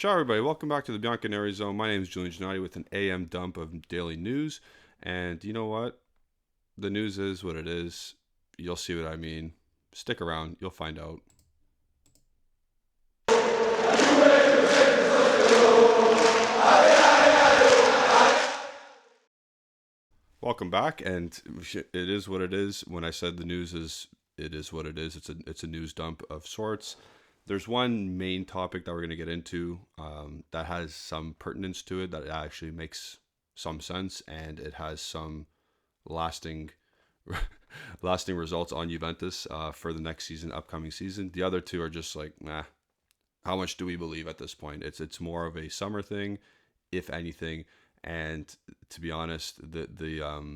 Ciao, everybody. Welcome back to the Bianconeri Zone. My name is Julian Gennatti with an AM dump of daily news. And you know what? The news is what it is. You'll see what I mean. Stick around. You'll find out. Welcome back. And it is what it is. When I said the news is, it is what it is. It's a news dump of sorts. There's one main topic that we're going to get into that has some pertinence to it, that actually makes some sense, and it has some lasting lasting results on Juventus for the next season, upcoming season. The other two are just like, nah. How much do we believe at this point? It's more of a summer thing, if anything. And to be honest, the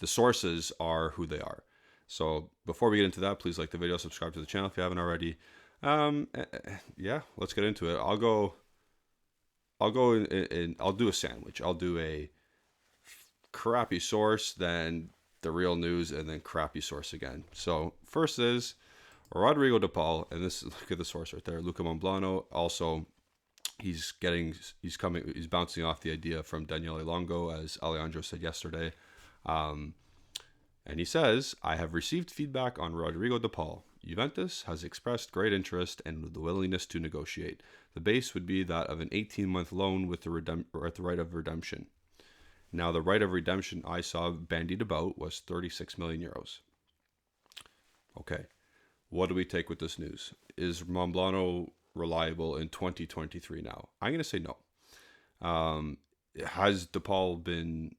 sources are who they are. So before we get into that, please like the video, subscribe to the channel if you haven't already. Yeah, let's get into it. I'll go and I'll do a sandwich. I'll do a crappy source, then the real news, and then crappy source again. So first is Rodrigo De Paul, and this, look at the source right there, Luca Monblano. Also, he's bouncing off the idea from Daniele Longo, as Alejandro said yesterday. And he says, I have received feedback on Rodrigo De Paul. Juventus has expressed great interest and the willingness to negotiate. The base would be that of an 18-month loan with the right of redemption. Now, the right of redemption I saw bandied about was 36 million euros. Okay, what do we take with this news? Is Monblano reliable in 2023 now? I'm going to say no. Has De Paul been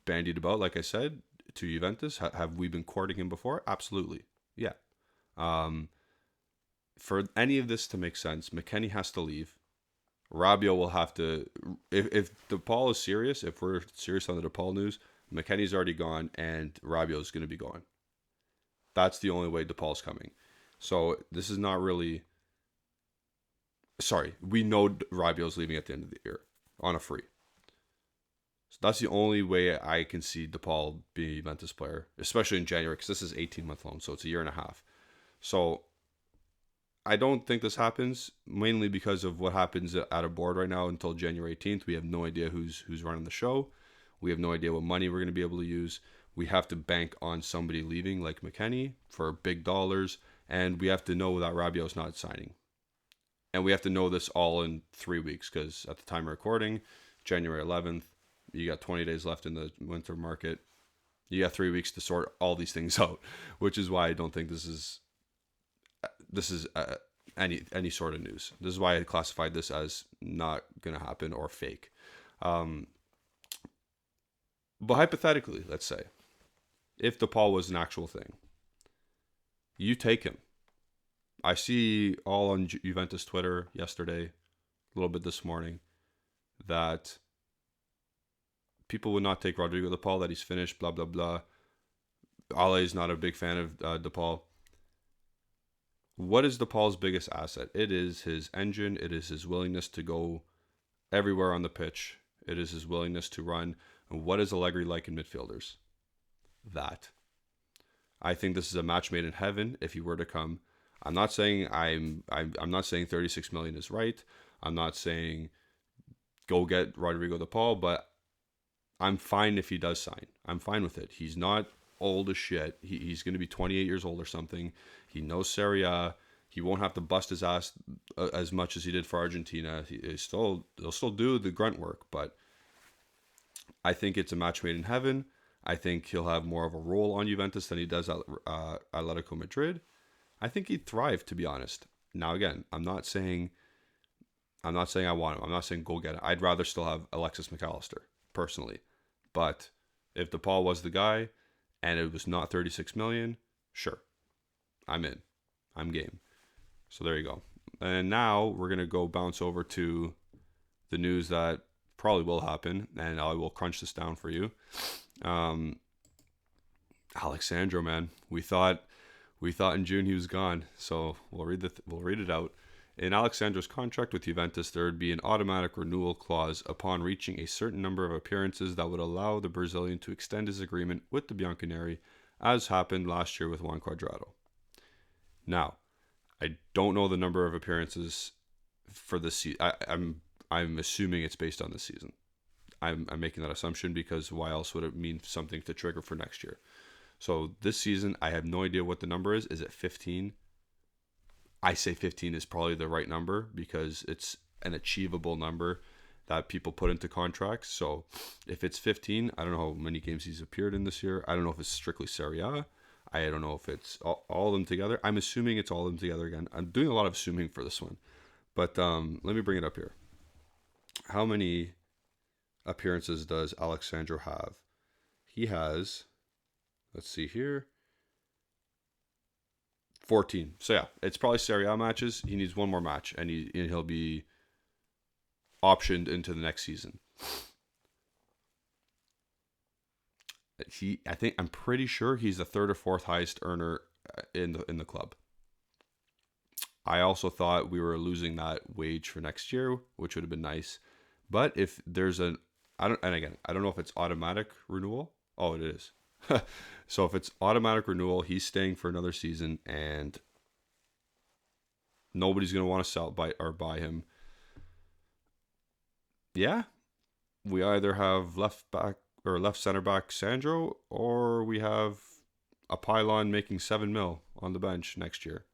bandied about, like I said, to Juventus? Have we been courting him before? Absolutely. Yeah. For any of this to make sense, McKennie has to leave. Rabiot will have to, if De Paul is serious, if we're serious on the De Paul news, McKennie's already gone and Rabiot is going to be gone. That's the only way De Paul's coming. So this is not really, sorry, we know Rabiot's leaving at the end of the year on a free. So that's the only way I can see De Paul being a Juventus player, especially in January, because this is 18-month loan, so it's a year and a half. So I don't think this happens, mainly because of what happens at a board right now until January 18th. We have no idea who's running the show. We have no idea what money we're going to be able to use. We have to bank on somebody leaving like McKennie for big dollars, and we have to know that Rabiot's not signing. And we have to know this all in 3 weeks, because at the time of recording, January 11th, you got 20 days left in the winter market. You got 3 weeks to sort all these things out, which is why I don't think this is any sort of news. This is why I classified this as not going to happen or fake. But hypothetically, let's say, if De Paul was an actual thing, you take him. I see all on Juventus Twitter yesterday, a little bit this morning, that people would not take Rodrigo De Paul, that he's finished, blah, blah, blah. Ale is not a big fan of De Paul. What is De Paul's biggest asset? It is his engine. It is his willingness to go everywhere on the pitch. It is his willingness to run. And what is Allegri like in midfielders? That. I think this is a match made in heaven if he were to come. I'm not saying I'm not saying 36 million is right. I'm not saying go get Rodrigo De Paul, but I'm fine if he does sign. I'm fine with it. He's not old as shit. He's going to be 28 years old or something. He knows Serie A. He won't have to bust his ass as much as he did for Argentina. He'll still do the grunt work, but I think it's a match made in heaven. I think he'll have more of a role on Juventus than he does at Atletico Madrid. I think he'd thrive, to be honest. Now again, I'm not saying I want him. I'm not saying go get it. I'd rather still have Alexis McAllister, personally. But if De Paul was the guy and it was not 36 million, sure. I'm in. I'm game. So there you go. And now we're going to go bounce over to the news that probably will happen, and I will crunch this down for you. Alexandro, man. We thought in June he was gone. So we'll read it out. In Alexandro's contract with Juventus, there would be an automatic renewal clause upon reaching a certain number of appearances that would allow the Brazilian to extend his agreement with the Bianconeri, as happened last year with Juan Cuadrado. Now, I don't know the number of appearances for this season. I'm assuming it's based on this season. I'm making that assumption because why else would it mean something to trigger for next year? So this season, I have no idea what the number is. Is it 15? I say 15 is probably the right number because it's an achievable number that people put into contracts. So if it's 15, I don't know how many games he's appeared in this year. I don't know if it's strictly Serie A. I don't know if it's all of them together. I'm assuming it's all of them together again. I'm doing a lot of assuming for this one. But let me bring it up here. How many appearances does Alexandro have? He has, let's see here, 14. So yeah, it's probably Serie A matches. He needs one more match, and he'll be optioned into the next season. I'm pretty sure he's the third or fourth highest earner in the club. I also thought we were losing that wage for next year, which would have been nice. But if there's I don't know if it's automatic renewal. Oh, it is. So if it's automatic renewal, he's staying for another season, and nobody's gonna want to buy him. Yeah, we either have left back or left center back Sandro, or we have a pylon making $7 million on the bench next year.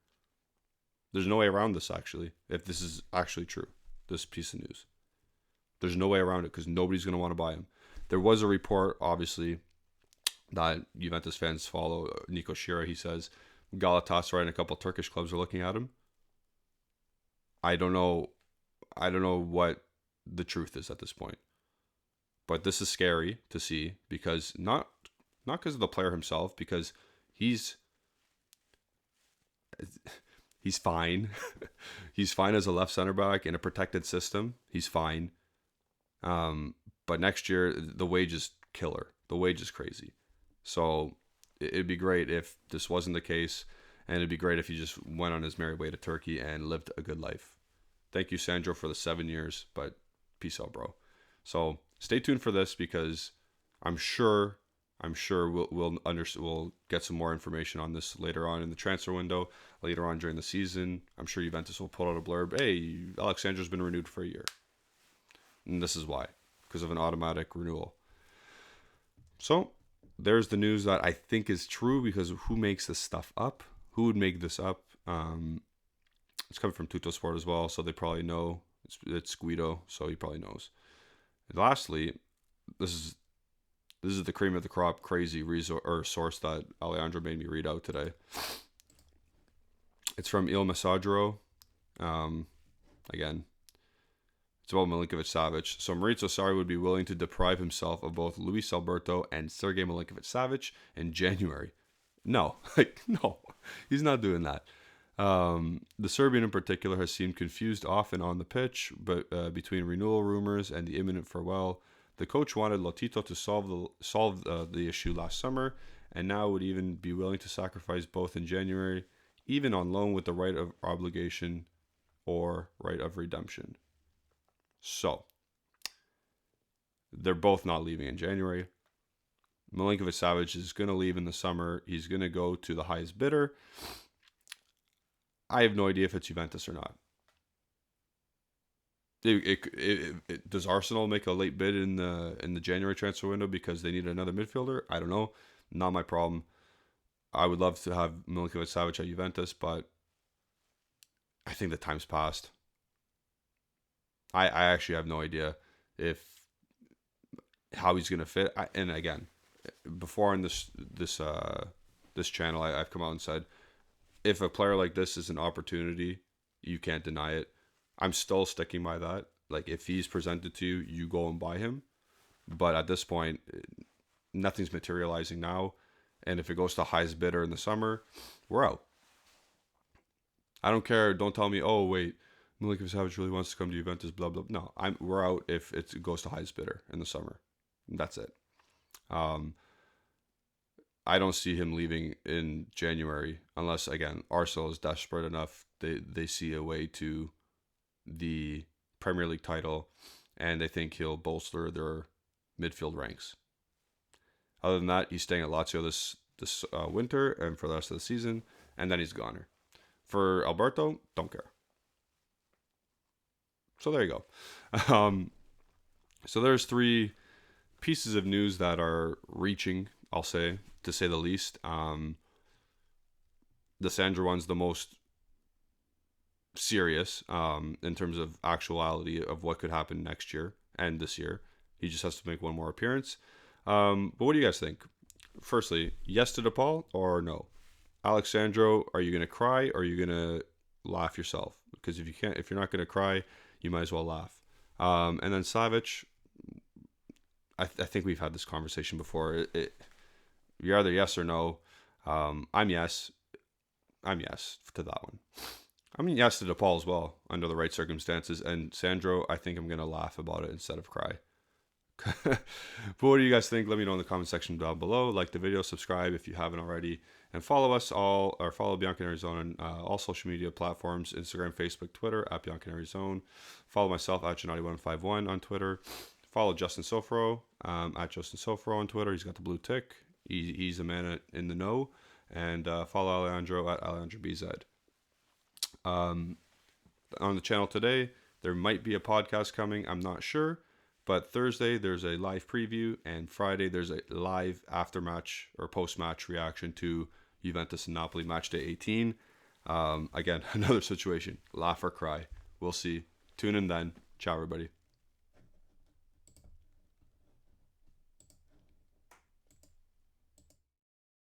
There's no way around this, actually, if this is actually true, this piece of news. There's no way around it because nobody's going to want to buy him. There was a report, obviously, that Juventus fans follow. Nico Shira, he says, Galatasaray and a couple Turkish clubs are looking at him. I don't know what the truth is at this point. But this is scary to see because not because of the player himself, because he's fine. He's fine as a left center back in a protected system. He's fine. But next year the wage is killer. The wage is crazy. So it'd be great if this wasn't the case, and it'd be great if he just went on his merry way to Turkey and lived a good life. Thank you, Sandro, for the 7 years, but peace out, bro. So stay tuned for this because I'm sure we'll get some more information on this later on in the transfer window, later on during the season. I'm sure Juventus will put out a blurb. Hey, Alexandro's been renewed for a year, and this is why, because of an automatic renewal. So there's the news that I think is true because who makes this stuff up? Who would make this up? It's coming from Tutto Sport as well, so they probably know. It's Guido, so he probably knows. And lastly, this is the cream of the crop, crazy source that Alejandro made me read out today. It's from Il Messaggero. Again, it's about Milinkovic-Savic. So Maurizio Sarri would be willing to deprive himself of both Luis Alberto and Sergei Milinkovic-Savic in January. No, no, he's not doing that. The Serbian in particular has seemed confused often on the pitch, but between renewal rumors and the imminent farewell. The coach wanted Lotito to solve the issue last summer, and now would even be willing to sacrifice both in January, even on loan with the right of obligation or right of redemption. So, they're both not leaving in January. Milinkovic-Savic is going to leave in the summer. He's going to go to the highest bidder. I have no idea if it's Juventus or not. Does Arsenal make a late bid in the January transfer window because they need another midfielder? I don't know. Not my problem. I would love to have Milinkovic-Savic at Juventus, but I think the time's passed. I actually have no idea how he's going to fit. And again, before on this channel, I've come out and said, if a player like this is an opportunity, you can't deny it. I'm still sticking by that. Like, if he's presented to you, you go and buy him. But at this point, nothing's materializing now. And if it goes to highest bidder in the summer, we're out. I don't care. Don't tell me, oh, wait, Milinkovic-Savic really wants to come to Juventus, blah, blah. No, we're out if it goes to highest bidder in the summer. That's it. I don't see him leaving in January unless, again, Arsenal is desperate enough. They see a way to the Premier League title, and they think he'll bolster their midfield ranks. Other than that, he's staying at Lazio this winter and for the rest of the season, and then he's a goner. For Alberto, don't care. So there you go. So there's three pieces of news that are reaching, I'll say, to say the least. The Sandro one's the most serious in terms of actuality of what could happen next year and this year. He just has to make one more appearance. But what do you guys think? Firstly, yes to DePaul or no? Alex Sandro, are you gonna cry or are you gonna laugh yourself? Because if you're not gonna cry, you might as well laugh. And then Savic, I think we've had this conversation before. You're either yes or no. I'm yes. I'm yes to that one. I mean, yes to DePaul as well under the right circumstances. And Sandro, I think I'm gonna laugh about it instead of cry. But what do you guys think? Let me know in the comment section down below. Like the video, subscribe if you haven't already, and follow us all, or follow Bianca in Arizona on all social media platforms: Instagram, Facebook, Twitter at Bianca in Arizona. Follow myself at Janati151 on Twitter. Follow Justin Sofro at Justin Sofro on Twitter. He's got the blue tick. He's a man in the know. And follow Alejandro at AlejandroBZ. On the channel today, there might be a podcast coming. I'm not sure. But Thursday, there's a live preview. And Friday, there's a live after-match or post-match reaction to Juventus and Napoli match day 18. Again, another situation. Laugh or cry. We'll see. Tune in then. Ciao, everybody.